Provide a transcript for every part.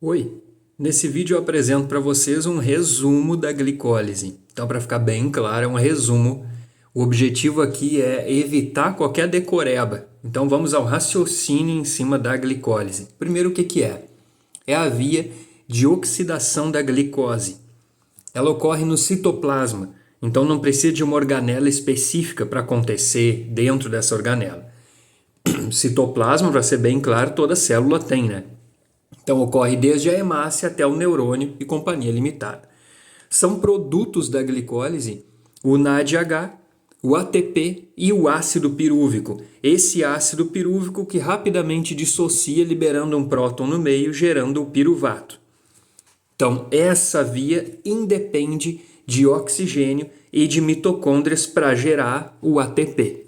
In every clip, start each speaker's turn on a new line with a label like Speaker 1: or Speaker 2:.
Speaker 1: Oi, nesse vídeo eu apresento para vocês um resumo da glicólise. Então, para ficar bem claro, é um resumo. O objetivo aqui é evitar qualquer decoreba. Então, vamos ao raciocínio em cima da glicólise. Primeiro, o que que é? É a via de oxidação da glicose. Ela ocorre no citoplasma, então não precisa de uma organela específica para acontecer dentro dessa organela. Citoplasma, para ser bem claro, toda célula tem, né? Então ocorre desde a hemácia até o neurônio e companhia limitada. São produtos da glicólise o NADH, o ATP e o ácido pirúvico. Esse ácido pirúvico que rapidamente dissocia, liberando um próton no meio, gerando o piruvato. Então, essa via independe de oxigênio e de mitocôndrias para gerar o ATP.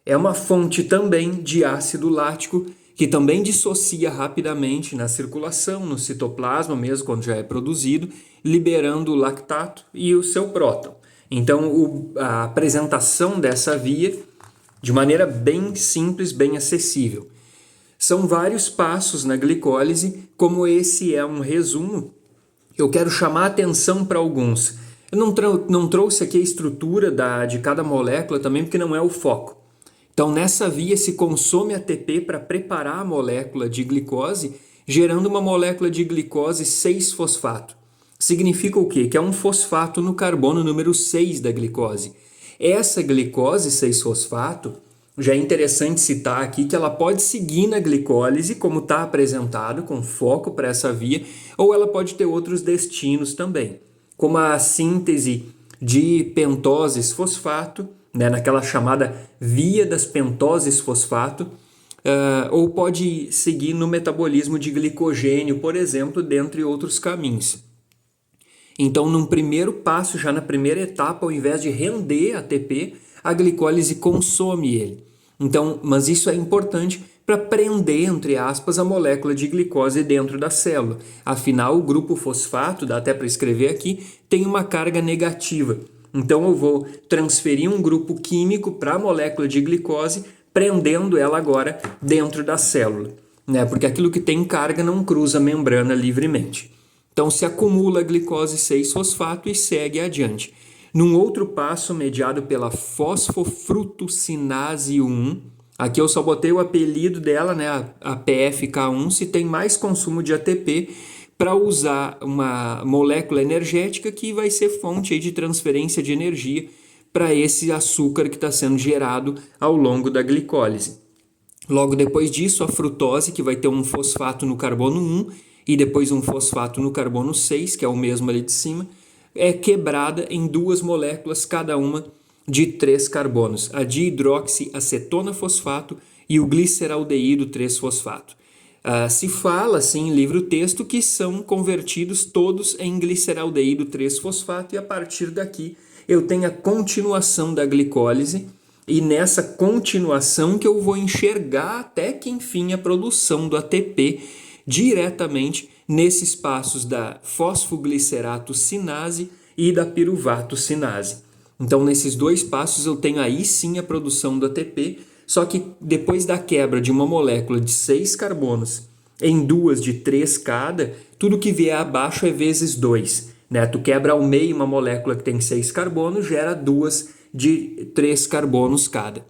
Speaker 1: É uma fonte também de ácido lático que também dissocia rapidamente na circulação, no citoplasma, mesmo quando já é produzido, liberando o lactato e o seu próton. Então, a apresentação dessa via, de maneira bem simples, bem acessível. São vários passos na glicólise, como esse é um resumo, eu quero chamar a atenção para alguns. Eu não trouxe aqui a estrutura de cada molécula também, porque não é o foco. Então, nessa via se consome ATP para preparar a molécula de glicose, gerando uma molécula de glicose 6-fosfato. Significa o quê? Que é um fosfato no carbono número 6 da glicose. Essa glicose 6-fosfato, já é interessante citar aqui que ela pode seguir na glicólise, como está apresentado, com foco para essa via, ou ela pode ter outros destinos também, como a síntese de pentoses fosfato, né, naquela chamada via das pentoses fosfato, ou pode seguir no metabolismo de glicogênio, por exemplo, dentre outros caminhos. Então, num primeiro passo, já na primeira etapa, ao invés de render ATP, a glicólise consome ele. Então, mas isso é importante para prender, entre aspas, a molécula de glicose dentro da célula. Afinal, o grupo fosfato, dá até para escrever aqui, tem uma carga negativa. Então, eu vou transferir um grupo químico para a molécula de glicose, prendendo ela agora dentro da célula, né? Porque aquilo que tem carga não cruza a membrana livremente. Então, se acumula a glicose 6-fosfato e segue adiante. Num outro passo, mediado pela fosfofrutossinase 1, aqui eu só botei o apelido dela, né, a PFK1, se tem mais consumo de ATP, para usar uma molécula energética que vai ser fonte aí de transferência de energia para esse açúcar que está sendo gerado ao longo da glicólise. Logo depois disso, a frutose, que vai ter um fosfato no carbono 1 e depois um fosfato no carbono 6, que é o mesmo ali de cima, é quebrada em duas moléculas, cada uma de 3 carbonos, a dihidroxiacetona fosfato e o gliceraldeído 3-fosfato. Se fala, assim, em livro-texto, que são convertidos todos em gliceraldeído 3-fosfato e a partir daqui eu tenho a continuação da glicólise e nessa continuação que eu vou enxergar até que, enfim, a produção do ATP diretamente nesses passos da fosfogliceratossinase e da piruvatossinase. Então, nesses dois passos eu tenho aí sim a produção do ATP, só que depois da quebra de uma molécula de 6 carbonos em duas de 3 cada, tudo que vier abaixo é vezes 2. Né? Tu quebra ao meio uma molécula que tem 6 carbonos, gera duas de 3 carbonos cada.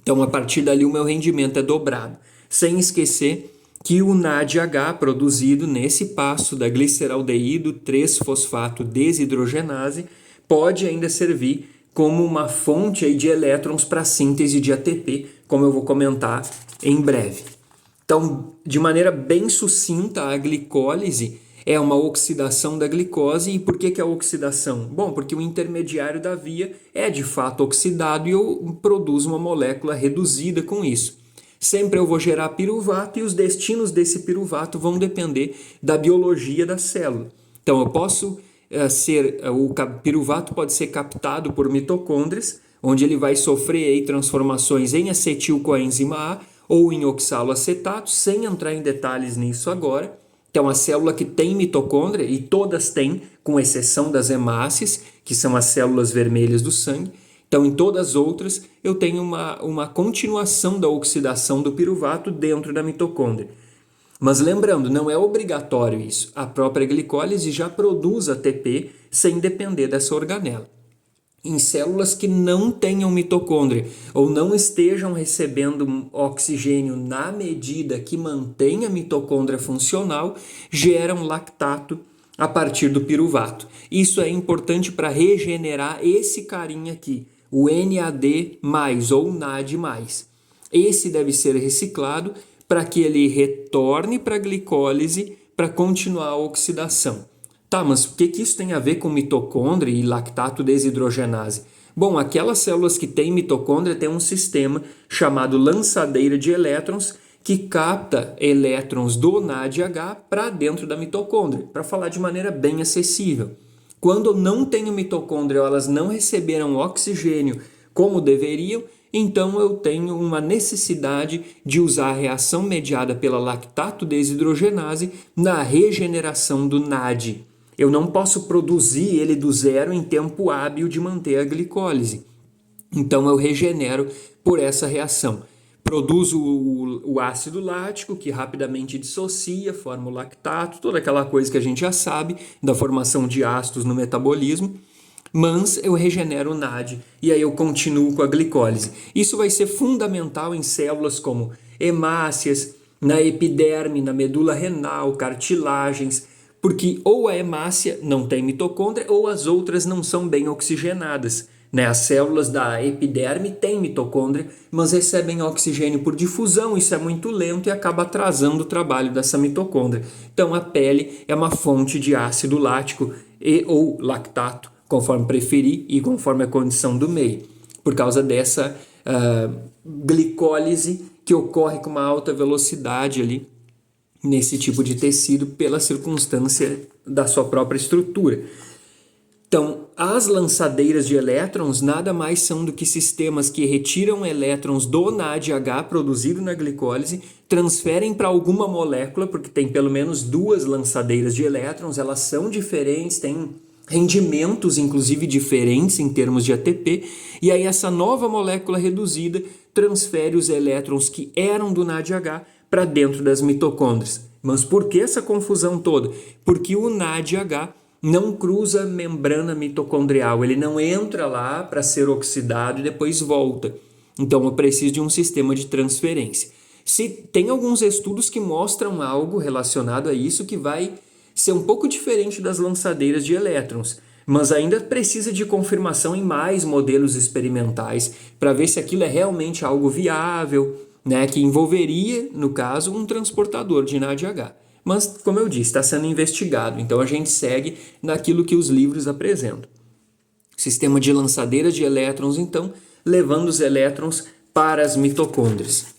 Speaker 1: Então, a partir dali, o meu rendimento é dobrado. Sem esquecer que o NADH produzido nesse passo da gliceraldeído 3-fosfato desidrogenase pode ainda servir como uma fonte aí de elétrons para a síntese de ATP, como eu vou comentar em breve. Então, de maneira bem sucinta, a glicólise é uma oxidação da glicose. E por que é a oxidação? Bom, porque o intermediário da via é de fato oxidado e eu produzo uma molécula reduzida com isso. Sempre eu vou gerar piruvato e os destinos desse piruvato vão depender da biologia da célula. Então, eu posso o piruvato pode ser captado por mitocôndrias, onde ele vai sofrer aí transformações em acetilcoenzima A ou em oxaloacetato, sem entrar em detalhes nisso agora. Então, a célula que tem mitocôndria, e todas têm, com exceção das hemácias, que são as células vermelhas do sangue. Então, em todas as outras, eu tenho uma continuação da oxidação do piruvato dentro da mitocôndria. Mas lembrando, não é obrigatório isso. A própria glicólise já produz ATP sem depender dessa organela. Em células que não tenham mitocôndria ou não estejam recebendo oxigênio na medida que mantém a mitocôndria funcional, geram lactato a partir do piruvato. Isso é importante para regenerar esse carinha aqui, o NAD+, ou NAD+. Esse deve ser reciclado para que ele retorne para a glicólise para continuar a oxidação. Tá, mas o que isso tem a ver com mitocôndria e lactato desidrogenase? Bom, aquelas células que têm mitocôndria têm um sistema chamado lançadeira de elétrons que capta elétrons do NADH para dentro da mitocôndria, para falar de maneira bem acessível. Quando eu não tenho mitocôndria, elas não receberam oxigênio como deveriam, então eu tenho uma necessidade de usar a reação mediada pela lactato desidrogenase na regeneração do NAD. Eu não posso produzir ele do zero em tempo hábil de manter a glicólise. Então eu regenero por essa reação. Produzo o ácido lático, que rapidamente dissocia, forma o lactato, toda aquela coisa que a gente já sabe da formação de ácidos no metabolismo. Mas eu regenero o NAD e aí eu continuo com a glicólise. Isso vai ser fundamental em células como hemácias, na epiderme, na medula renal, cartilagens, porque ou a hemácia não tem mitocôndria ou as outras não são bem oxigenadas. As células da epiderme têm mitocôndria, mas recebem oxigênio por difusão, isso é muito lento e acaba atrasando o trabalho dessa mitocôndria. Então a pele é uma fonte de ácido lático e ou lactato, conforme preferir e conforme a condição do meio, por causa dessa glicólise que ocorre com uma alta velocidade ali nesse tipo de tecido pela circunstância da sua própria estrutura. Então, as lançadeiras de elétrons nada mais são do que sistemas que retiram elétrons do NADH produzido na glicólise, transferem para alguma molécula, porque tem pelo menos duas lançadeiras de elétrons, elas são diferentes, têm rendimentos inclusive diferentes em termos de ATP, e aí essa nova molécula reduzida transfere os elétrons que eram do NADH para dentro das mitocôndrias. Mas por que essa confusão toda? Porque o NADH não cruza a membrana mitocondrial, ele não entra lá para ser oxidado e depois volta. Então eu preciso de um sistema de transferência. Tem alguns estudos que mostram algo relacionado a isso que vai ser um pouco diferente das lançadeiras de elétrons, mas ainda precisa de confirmação em mais modelos experimentais para ver se aquilo é realmente algo viável, que envolveria, no caso, um transportador de NADH. Mas, como eu disse, está sendo investigado, então a gente segue naquilo que os livros apresentam. Sistema de lançadeiras de elétrons, então, levando os elétrons para as mitocôndrias.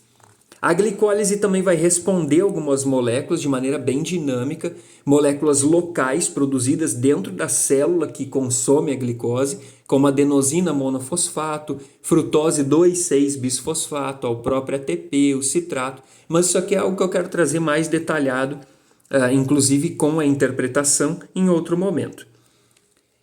Speaker 1: A glicólise também vai responder algumas moléculas de maneira bem dinâmica, moléculas locais produzidas dentro da célula que consome a glicose, como adenosina monofosfato, frutose 2,6-bisfosfato, o próprio ATP, o citrato, mas isso aqui é algo que eu quero trazer mais detalhado, inclusive com a interpretação em outro momento.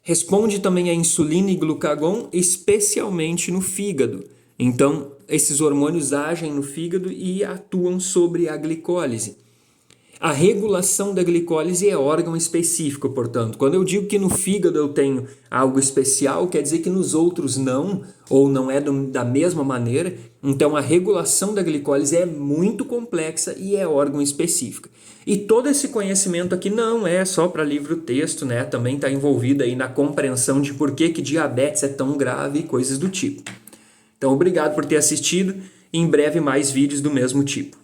Speaker 1: Responde também a insulina e glucagon, especialmente no fígado. Então, esses hormônios agem no fígado e atuam sobre a glicólise. A regulação da glicólise é órgão específico, portanto. Quando eu digo que no fígado eu tenho algo especial, quer dizer que nos outros não, ou não é da mesma maneira. Então, a regulação da glicólise é muito complexa e é órgão específico. E todo esse conhecimento aqui não é só para livro-texto, também está envolvido aí na compreensão de por que diabetes é tão grave e coisas do tipo. Então, obrigado por ter assistido. Em breve, mais vídeos do mesmo tipo.